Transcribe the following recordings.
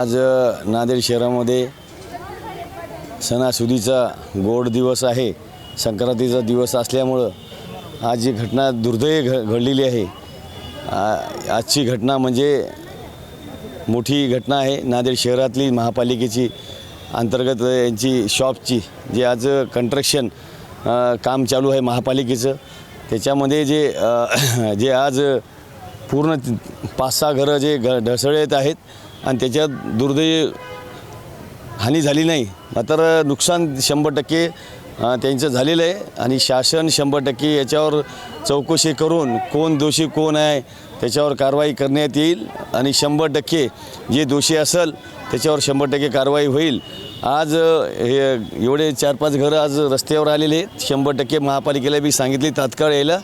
आज नांदेड शहरामध्ये सणासुदीचा गोड दिवस आहे। संक्रांतीचा दिवस असल्यामुळं आज जी घटना दुर्दैवी घडलेली आहे। आजची घटना म्हणजे मोठी घटना आहे। नांदेड शहरातली महापालिकेची अंतर्गत यांची शॉपची जे आज कंस्ट्रक्शन काम चालू आहे महापालिकेचं, त्याच्यामध्ये जे आज पूर्ण 5-6 घरं जे ढसळत आहेत आणि त्याच्यात दुर्दैवी हानी झाली नाही, मात्र नुकसान 100% त्यांचं झालेलं आहे। आणि शासन 100% याच्यावर चौकशी करून कोण दोषी कोण आहे त्याच्यावर कारवाई करण्यात येईल आणि 100% जे दोषी असेल त्याच्यावर 100% कारवाई होईल। आज हे एवढे 4-5 घरं आज रस्त्यावर आलेले आहेत। 100% महापालिकेला बी सांगितले तात्काळ यायला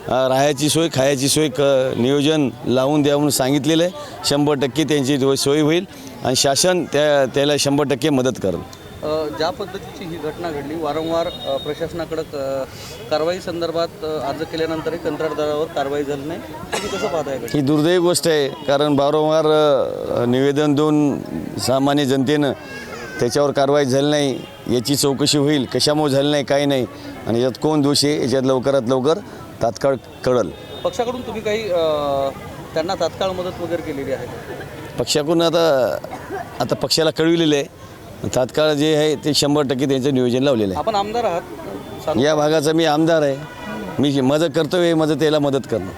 राहायची सोय खायची सोय नियोजन लावून द्या म्हणून सांगितलेलं आहे। 100% त्यांची सोय होईल आणि शासन त्याला 100% मदत करेल। ज्या पद्धतीची ही घटना घडली, वारंवार प्रशासनाकडे कारवाई संदर्भात अर्ज केल्यानंतरही कंत्राटदारावर कारवाई झाली नाही, तुम्ही कसं पाहताय? ही दुर्दैवी गोष्ट आहे, कारण वारंवार निवेदन देऊन सामान्य जनतेनं त्याच्यावर कारवाई झाली नाही। याची चौकशी होईल, कशामुळे झाली नाही काही नाही आणि याच्यात कोण दोषी आहे याच्यात लवकरात लवकर तात्काळ कळेल। पक्षाकडून तुम्ही काही त्यांना तात्काळ मदत वगैरे केलेली आहे? पक्षाकडून आता पक्षाला कळविलेलं आहे, तात्काळ जे आहे ते 100% त्यांचं नियोजन लावलेलं आहे। आपण आमदार आहात, या भागाचा मी आमदार आहे, मी माझं कर्तव्य आहे माझं त्याला मदत करणं।